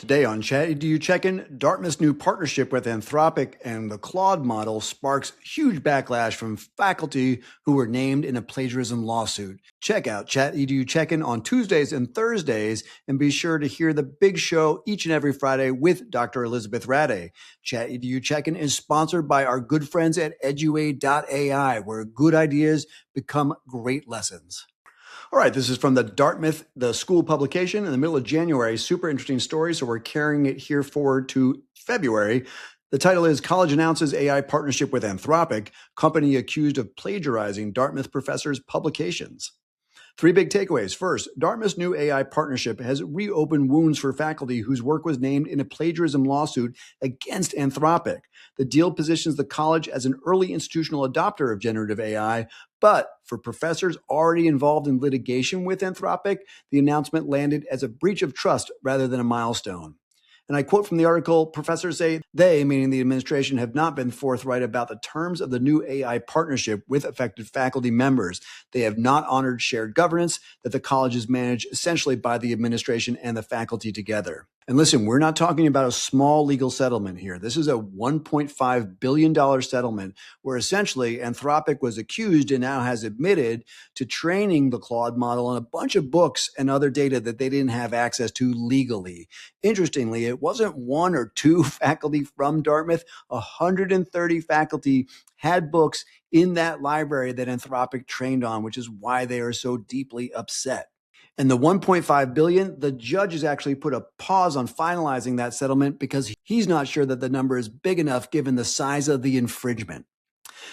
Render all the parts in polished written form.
Today on Chat Do You Check-In, Dartmouth's new partnership with Anthropic and the Claude model sparks huge backlash from faculty who were named in a plagiarism lawsuit. Check out Chat Do You Check-In on Tuesdays and Thursdays, and be sure to hear the big show each and every Friday with Dr. Elizabeth Rade. Chat Do You Check-In is sponsored by our good friends at eduaid.ai, where good ideas become great lessons. All right, this is from the Dartmouth, the school publication in the middle of January. Super interesting story, so we're carrying it here forward to February. The title is College Announces AI Partnership with Anthropic, Company Accused of Plagiarizing Dartmouth Professors' Publications. Three big takeaways. First, Dartmouth's new AI partnership has reopened wounds for faculty whose work was named in a plagiarism lawsuit against Anthropic. The deal positions the college as an early institutional adopter of generative AI, but for professors already involved in litigation with Anthropic, the announcement landed as a breach of trust rather than a milestone. And I quote from the article, professors say they, meaning the administration, have not been forthright about the terms of the new AI partnership with affected faculty members. They have not honored shared governance that the college is managed essentially by the administration and the faculty together. And listen, we're not talking about a small legal settlement here. This is a $1.5 billion settlement where essentially Anthropic was accused and now has admitted to training the Claude model on a bunch of books and other data that they didn't have access to legally. Interestingly, it wasn't one or two faculty from Dartmouth. 130 faculty had books in that library that Anthropic trained on, which is why they are so deeply upset. And the $1.5 billion, the judge has actually put a pause on finalizing that settlement because he's not sure that the number is big enough given the size of the infringement.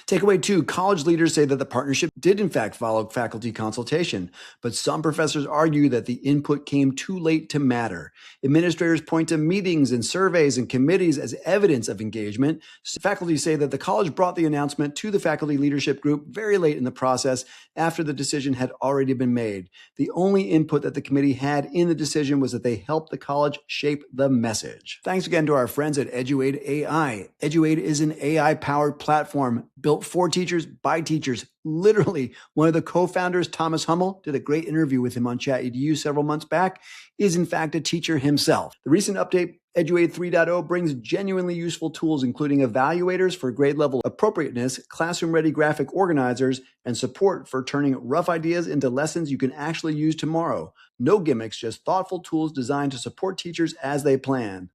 Takeaway 2, college leaders say that the partnership did in fact follow faculty consultation, but some professors argue that the input came too late to matter. Administrators point to meetings and surveys and committees as evidence of engagement. Faculty say that the college brought the announcement to the faculty leadership group very late in the process after the decision had already been made. The only input that the committee had in the decision was that they helped the college shape the message. Thanks again to our friends at Eduaid AI. Eduaid is an AI-powered platform built for teachers by teachers. Literally, one of the co-founders, Thomas Hummel, did a great interview with him on ChatEDU several months back, is in fact a teacher himself. The recent update, Eduaid 3.0, brings genuinely useful tools, including evaluators for grade level appropriateness, classroom-ready graphic organizers, and support for turning rough ideas into lessons you can actually use tomorrow. No gimmicks, just thoughtful tools designed to support teachers as they plan.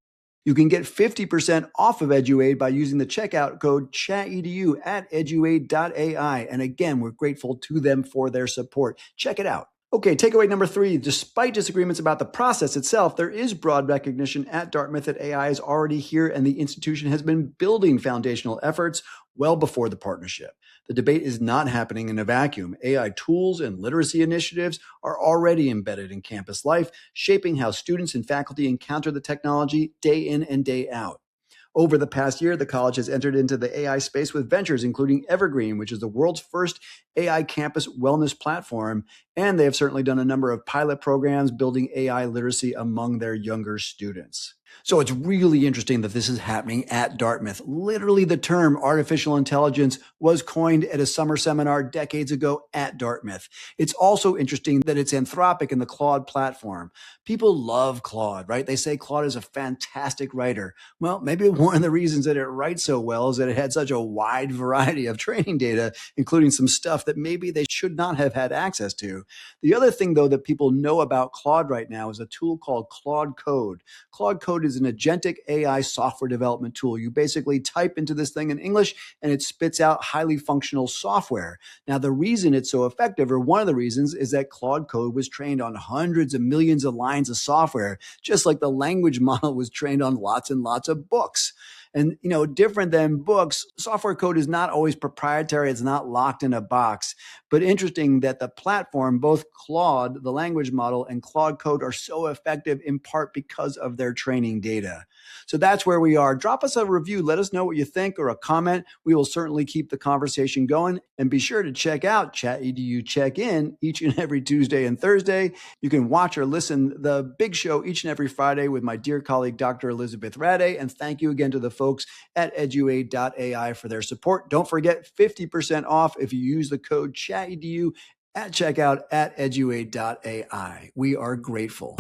You can get 50% off of Eduaid by using the checkout code ChatEDU at eduaid.ai. And again, we're grateful to them for their support. Check it out. Okay, takeaway number 3, despite disagreements about the process itself, there is broad recognition at Dartmouth that AI is already here and the institution has been building foundational efforts well before the partnership. The debate is not happening in a vacuum. AI tools and literacy initiatives are already embedded in campus life, shaping how students and faculty encounter the technology day in and day out. Over the past year, the college has entered into the AI space with ventures including Evergreen, which is the world's first AI campus wellness platform, and they have certainly done a number of pilot programs building AI literacy among their younger students. So it's really interesting that this is happening at Dartmouth. Literally, the term artificial intelligence was coined at a summer seminar decades ago at Dartmouth. It's also interesting that it's Anthropic and the Claude platform. People love Claude, right? They say Claude is a fantastic writer. Well, maybe one of the reasons that it writes so well is that it had such a wide variety of training data, including some stuff that maybe they should not have had access to. The other thing, though, that people know about Claude right now is a tool called Claude Code. Claude Code is an agentic AI software development tool. You basically type into this thing in English and it spits out highly functional software. Now, the reason it's so effective, or one of the reasons, is that Claude Code was trained on hundreds of millions of lines of software, just like the language model was trained on lots and lots of books. And, different than books, software code is not always proprietary. It's not locked in a box. But interesting that the platform, both Claude, the language model, and Claude Code are so effective in part because of their training data. So that's where we are. Drop us a review. Let us know what you think, or a comment. We will certainly keep the conversation going. And be sure to check out ChatEDU Check-In each and every Tuesday and Thursday. You can watch or listen the big show each and every Friday with my dear colleague, Dr. Elizabeth Rade. And thank you again to the folks at eduaid.ai for their support. Don't forget 50% off if you use the code ChatEDU at checkout at eduaid.ai. We are grateful.